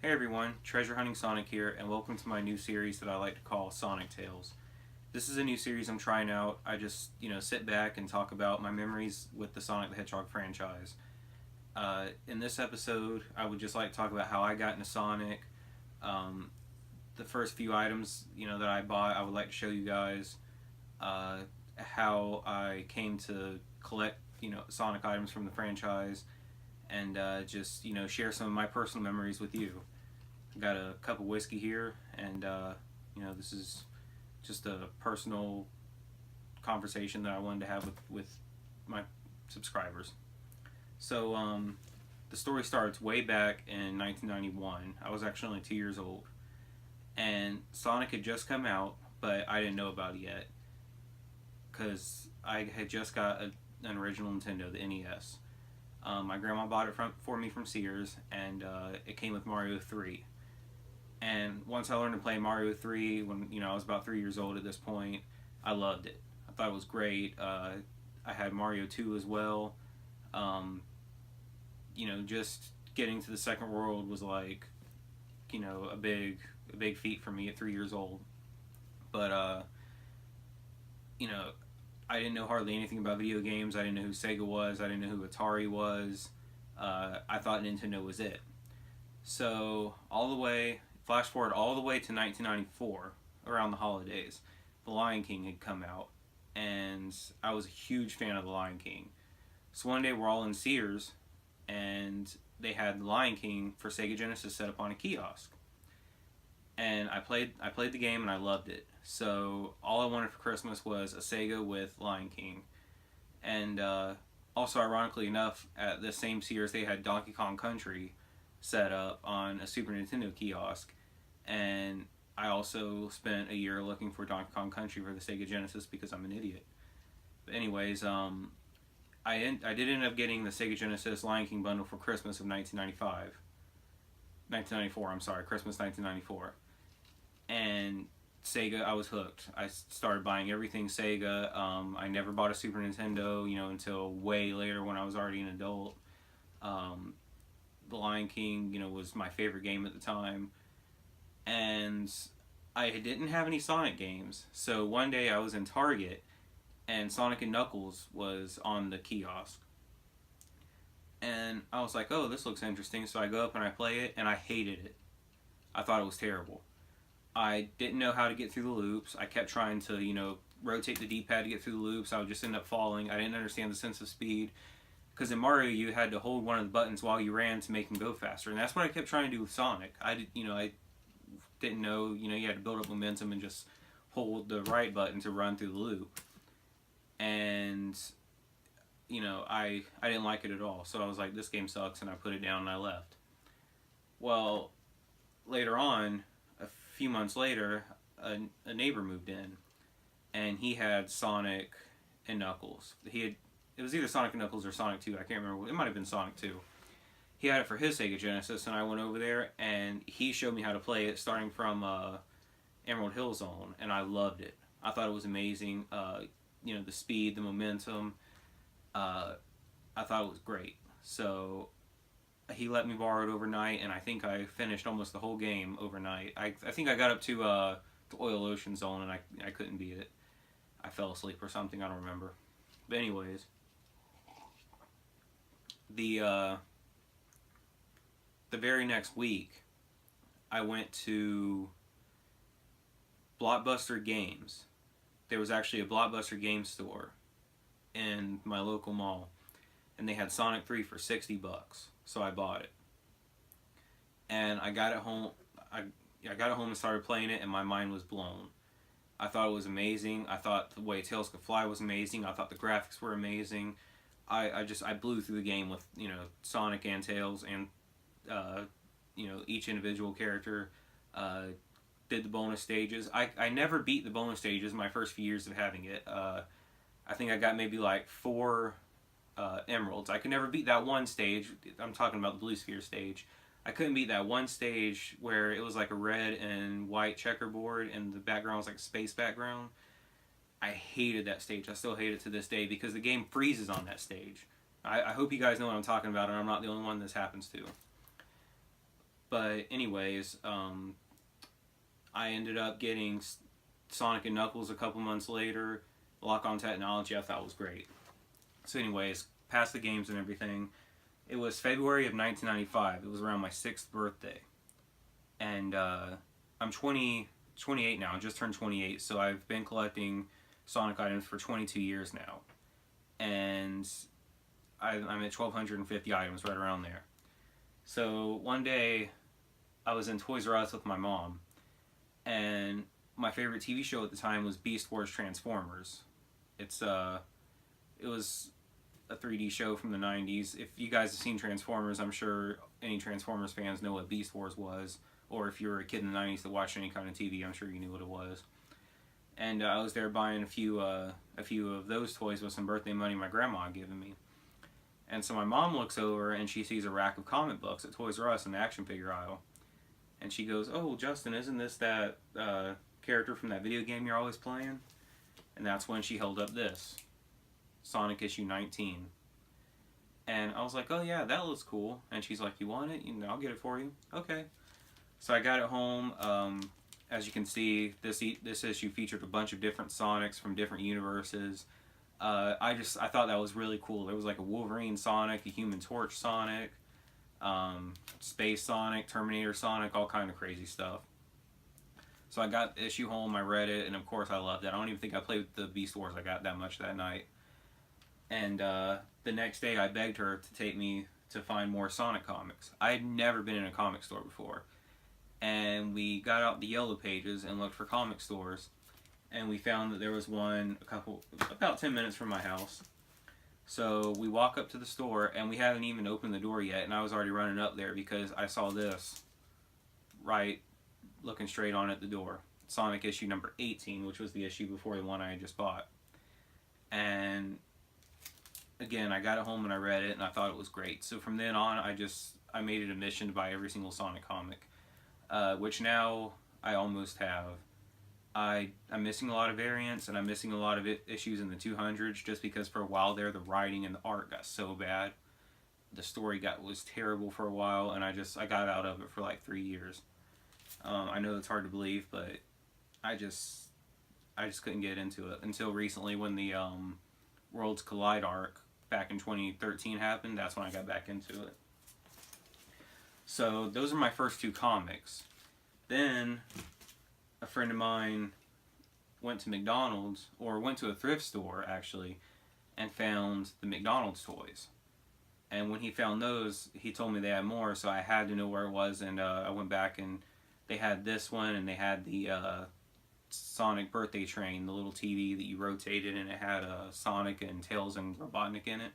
Hey everyone, Treasure Hunting Sonic here, and welcome to my new series that I like to call Sonic Tales. This is a new series I'm trying out. I just, sit back and talk about my memories with the Sonic the Hedgehog franchise. In this episode, I would just like to talk about how I got into Sonic, um, the first few items, that I bought. I would like to show you guys how I came to collect, Sonic items from the franchise, and just, share some of my personal memories with you. Got a cup of whiskey here, and this is just a personal conversation that I wanted to have with my subscribers. So the story starts way back in 1991. I was actually only 2 years old, and Sonic had just come out, but I didn't know about it yet because I had just got an original Nintendo, the NES. My grandma bought it for me from Sears, and it came with Mario 3. And once I learned to play Mario 3, when I was about 3 years old at this point, I loved it. I thought it was great. I had Mario 2 as well. Um, just getting to the second world was like, a big feat for me at 3 years old. But you know, I didn't know hardly anything about video games. I didn't know who Sega was. I didn't know who Atari was. I thought Nintendo was it. So flash forward all the way to 1994, around the holidays, The Lion King had come out, and I was a huge fan of The Lion King. So one day we're all in Sears, and they had The Lion King for Sega Genesis set up on a kiosk. And I played the game and I loved it. So all I wanted for Christmas was a Sega with Lion King. And also, ironically enough, at the same Sears they had Donkey Kong Country set up on a Super Nintendo kiosk. And I also spent a year looking for Donkey Kong Country for the Sega Genesis because I'm an idiot. But anyways, I did end up getting the Sega Genesis Lion King bundle for Christmas of 1994, I'm sorry, Christmas 1994. And Sega, I was hooked. I started buying everything Sega. I never bought a Super Nintendo, until way later when I was already an adult. The Lion King, was my favorite game at the time. And I didn't have any Sonic games. So one day I was in Target and Sonic and Knuckles was on the kiosk. And I was like, oh, this looks interesting. So I go up and I play it, and I hated it. I thought it was terrible. I didn't know how to get through the loops. I kept trying to, rotate the D-pad to get through the loops. I would just end up falling. I didn't understand the sense of speed. Because in Mario, you had to hold one of the buttons while you ran to make him go faster. And that's what I kept trying to do with Sonic. I didn't know, you had to build up momentum and just hold the right button to run through the loop. And, I didn't like it at all. So I was like, this game sucks, and I put it down and I left. Well, later on, a few months later, a neighbor moved in, and he had Sonic and Knuckles. It was either Sonic and Knuckles or Sonic 2, I can't remember. It might have been Sonic 2. He had it for his Sega Genesis, and I went over there, and he showed me how to play it, starting from Emerald Hill Zone, and I loved it. I thought it was amazing. The speed, the momentum. I thought it was great. So he let me borrow it overnight, and I think I finished almost the whole game overnight. I think I got up to the Oil Ocean Zone, and I couldn't beat it. I fell asleep or something, I don't remember. But anyways, the very next week, I went to Blockbuster Games. There was actually a Blockbuster Games store in my local mall, and they had Sonic 3 for $60. So I bought it, and I got it home. I got it home and started playing it, and my mind was blown. I thought it was amazing. I thought the way Tails could fly was amazing. I thought the graphics were amazing. I blew through the game with Sonic and Tails and each individual character. Did the bonus stages. I never beat the bonus stages my first few years of having it. I think I got maybe like 4 emeralds. I could never beat that one stage. I'm talking about the Blue Sphere stage. I couldn't beat that one stage where it was like a red and white checkerboard and the background was like a space background. I hated that stage. I still hate it to this day because the game freezes on that stage. I hope you guys know what I'm talking about, and I'm not the only one this happens to. But anyways, I ended up getting Sonic and Knuckles a couple months later. Lock-on Technology I thought was great. So anyways, past the games and everything, it was February of 1995. It was around my 6th birthday. And I'm 28 now. I just turned 28, so I've been collecting Sonic items for 22 years now. And I'm at 1,250 items, right around there. So one day, I was in Toys R Us with my mom, and my favorite TV show at the time was Beast Wars Transformers. It was a 3D show from the 90s. If you guys have seen Transformers, I'm sure any Transformers fans know what Beast Wars was. Or if you were a kid in the 90s that watched any kind of TV, I'm sure you knew what it was. And I was there buying a few of those toys with some birthday money my grandma had given me. And so my mom looks over and she sees a rack of comic books at Toys R Us in the action figure aisle. And she goes, "Oh, Justin, isn't this that character from that video game you're always playing?" And that's when she held up this, Sonic issue 19. And I was like, "Oh yeah, that looks cool." And she's like, "You want it? I'll get it for you." Okay. So I got it home. As you can see, this issue featured a bunch of different Sonics from different universes. I thought that was really cool. There was like a Wolverine Sonic, a Human Torch Sonic, Space Sonic, Terminator Sonic, all kind of crazy stuff. So I got the issue home, I read it, and of course I loved it. I don't even think I played with the Beast Wars I got that much that night. And the next day I begged her to take me to find more Sonic comics. I had never been in a comic store before. And we got out the yellow pages and looked for comic stores. And we found that there was one about 10 minutes from my house. So we walk up to the store, and we haven't even opened the door yet, and I was already running up there because I saw this right looking straight on at the door. Sonic issue number 18, which was the issue before the one I had just bought. And again, I got it home and I read it, and I thought it was great. So from then on, I made it a mission to buy every single Sonic comic, which now I almost have. I'm missing a lot of variants, and I'm missing a lot of issues in the 200s just because for a while there the writing and the art got so bad. The story was terrible for a while, and I got out of it for like 3 years. I know it's hard to believe, but I just couldn't get into it until recently when the Worlds Collide arc back in 2013 happened. That's when I got back into it. So those are my first 2 comics. Then a friend of mine went to McDonald's, or went to a thrift store actually, and found the McDonald's toys. And when he found those, he told me they had more, so I had to know where it was, and I went back and they had this one, and they had the Sonic birthday train, the little TV that you rotated, and it had Sonic and Tails and Robotnik in it.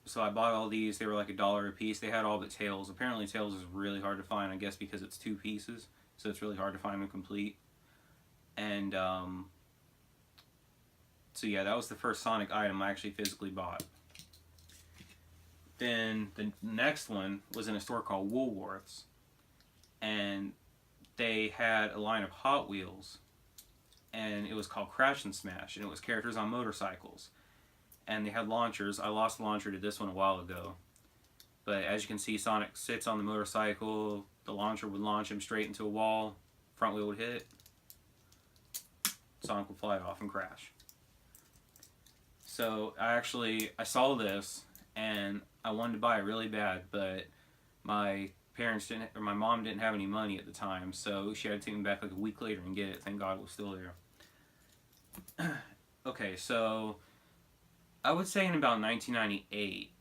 So I bought all these. They were like $1 a piece. They had all but Tails. Apparently Tails is really hard to find, I guess because it's 2 pieces, so it's really hard to find them complete. And so yeah, that was the first Sonic item I actually physically bought. Then the next one was in a store called Woolworths, and they had a line of Hot Wheels, and it was called Crash and Smash, and it was characters on motorcycles. And they had launchers. I lost the launcher to this one a while ago. But as you can see, Sonic sits on the motorcycle, the launcher would launch him straight into a wall, front wheel would hit, Sonic would fly off and crash. So I saw this, and I wanted to buy it really bad, but my mom didn't have any money at the time, so she had to take me back like a week later and get it. Thank God it was still there. Okay, so I would say in about 1998,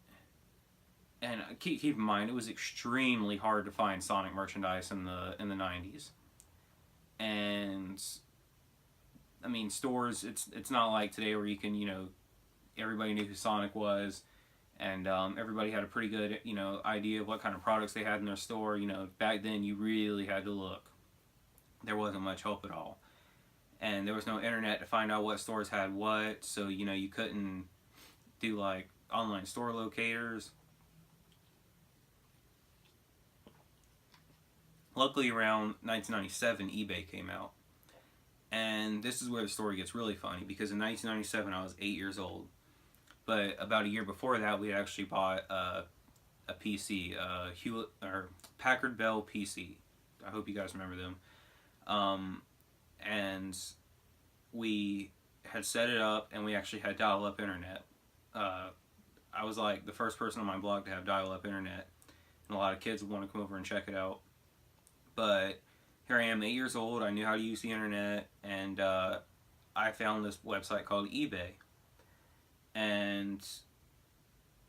and keep in mind it was extremely hard to find Sonic merchandise in the 90s. And I mean, stores, it's not like today where you can, everybody knew who Sonic was, and everybody had a pretty good, idea of what kind of products they had in their store. Back then you really had to look. There wasn't much hope at all. And there was no internet to find out what stores had what, so, you couldn't do like online store locators. Luckily around 1997 eBay came out, and this is where the story gets really funny, because in 1997 I was 8 years old, but about a year before that we actually bought a PC, Hewlett or Packard Bell PC. I hope you guys remember them. And we had set it up, and we actually had dial-up internet. I was like the first person on my blog to have dial-up internet, and a lot of kids would want to come over and check it out. But here I am, 8 years old. I knew how to use the internet, and I found this website called eBay. And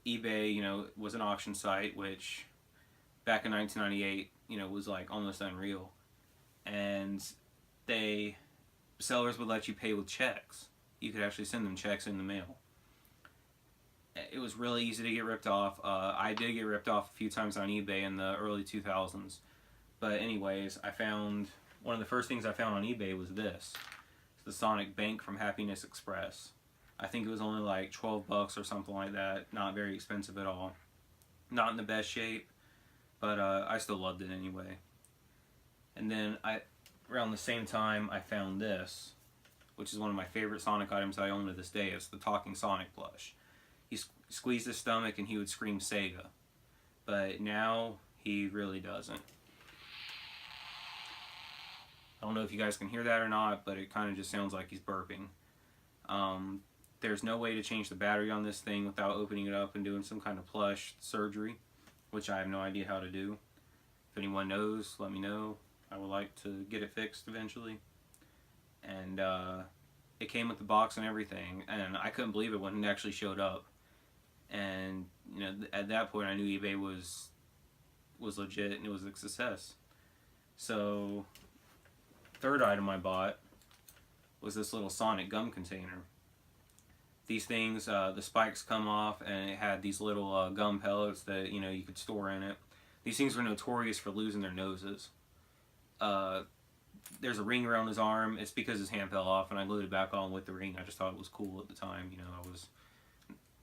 eBay, was an auction site, which back in 1998, was like almost unreal. And sellers would let you pay with checks. You could actually send them checks in the mail. It was really easy to get ripped off. I did get ripped off a few times on eBay in the early 2000s. But anyways, one of the first things I found on eBay was this. It's the Sonic Bank from Happiness Express. I think it was only like 12 bucks or something like that. Not very expensive at all. Not in the best shape, but I still loved it anyway. And then around the same time, I found this, which is one of my favorite Sonic items I own to this day. It's the Talking Sonic plush. He squeezed his stomach and he would scream Sega. But now he really doesn't. I don't know if you guys can hear that or not, but it kind of just sounds like he's burping. There's no way to change the battery on this thing without opening it up and doing some kind of plush surgery, which I have no idea how to do. If anyone knows, let me know. I would like to get it fixed eventually. And it came with the box and everything, and I couldn't believe it when it actually showed up. And at that point I knew eBay was legit and it was a success. So third item I bought was this little Sonic gum container. These things, the spikes come off, and it had these little gum pellets that you could store in it. These things were notorious for losing their noses. There's a ring around his arm. It's because his hand fell off, and I glued it back on with the ring. I just thought it was cool at the time. I was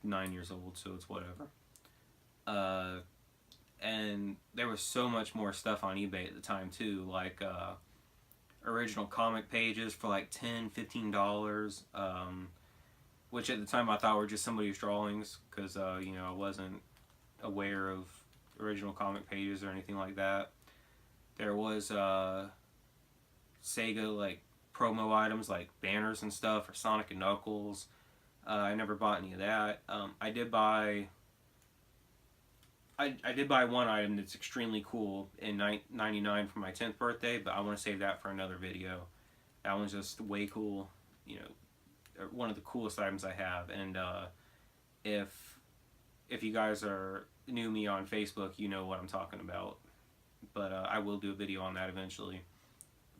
9 years old, so it's whatever. And there was so much more stuff on eBay at the time too, like original comic pages for like $10, $15, which at the time I thought were just somebody's drawings, because I wasn't aware of original comic pages or anything like that. There was Sega like promo items like banners and stuff for Sonic and Knuckles. I never bought any of that. I did buy one item that's extremely cool in '99 for my 10th birthday, but I want to save that for another video. That one's just way cool. One of the coolest items I have. And if you guys knew me on Facebook, you know what I'm talking about. But I will do a video on that eventually.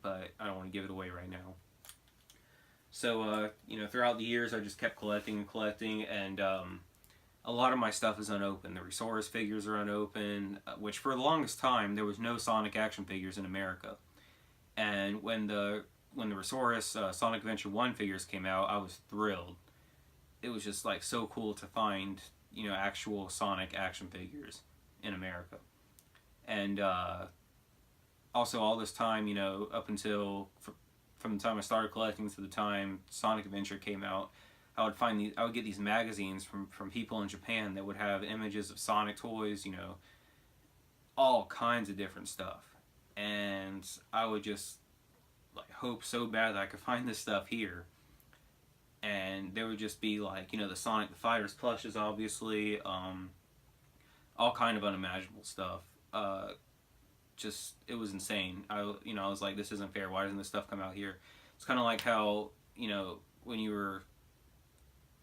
But I don't want to give it away right now. So, throughout the years, I just kept collecting, and a lot of my stuff is unopened. The Resource figures are unopened, which for the longest time, there was no Sonic action figures in America. And when the Resource Sonic Adventure 1 figures came out, I was thrilled. It was just like so cool to find, actual Sonic action figures in America. And also all this time, up until from the time I started collecting to the time Sonic Adventure came out, I would get these magazines from people in Japan that would have images of Sonic toys, all kinds of different stuff. And I would just hope so bad that I could find this stuff here. And there would just be the Sonic the Fighters plushes, obviously, all kind of unimaginable stuff. It was insane. I was like, this isn't fair. Why doesn't this stuff come out here? It's kind of like how, when you were,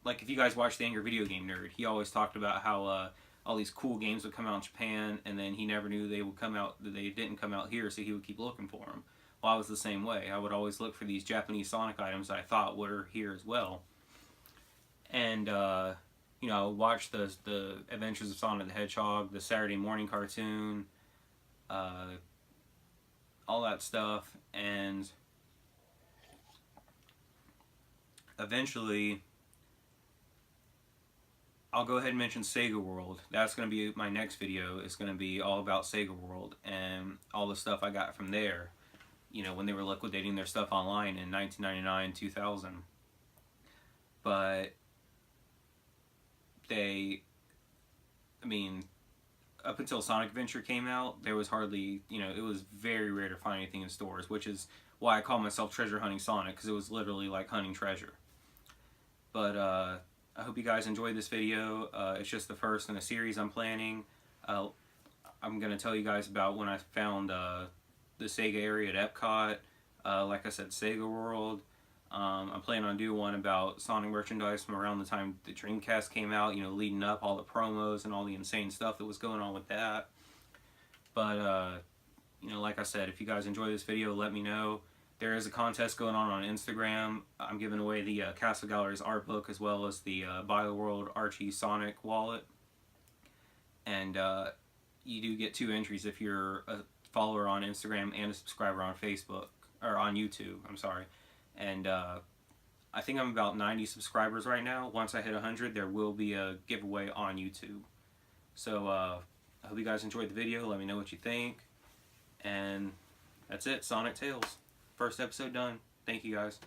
if you guys watched The Angry Video Game Nerd, he always talked about how all these cool games would come out in Japan, and then he never knew they didn't come out here, so he would keep looking for them. Well, I was the same way. I would always look for these Japanese Sonic items that I thought were here as well. And, I would watch the Adventures of Sonic the Hedgehog, the Saturday morning cartoon, all that stuff, and eventually I'll go ahead and mention Sega World. That's going to be my next video. It's going to be all about Sega World and all the stuff I got from there, when they were liquidating their stuff online in 1999, 2000. But up until Sonic Adventure came out, there was hardly, you know, it was very rare to find anything in stores, which is why I call myself treasure hunting Sonic, because it was literally like hunting treasure. But I hope you guys enjoyed this video. It's just the first in a series I'm planning. I'm going to tell you guys about when I found the Sega area at Epcot. Like I said, Sega World. I'm planning on doing one about Sonic merchandise from around the time the Dreamcast came out, you know, leading up, all the promos and all the insane stuff that was going on with that. But, you know, like I said, if you guys enjoy this video, let me know. There is a contest going on Instagram. I'm giving away the Castle Galleries art book as well as the BioWorld Archie Sonic wallet. And you do get 2 entries if you're a follower on Instagram and a subscriber on Facebook, or on YouTube, I'm sorry. And I think I'm about 90 subscribers right now. Once I hit 100, there will be a giveaway on YouTube. So I hope you guys enjoyed the video. Let me know what you think. And that's it, Sonic Tales. First episode done. Thank you guys.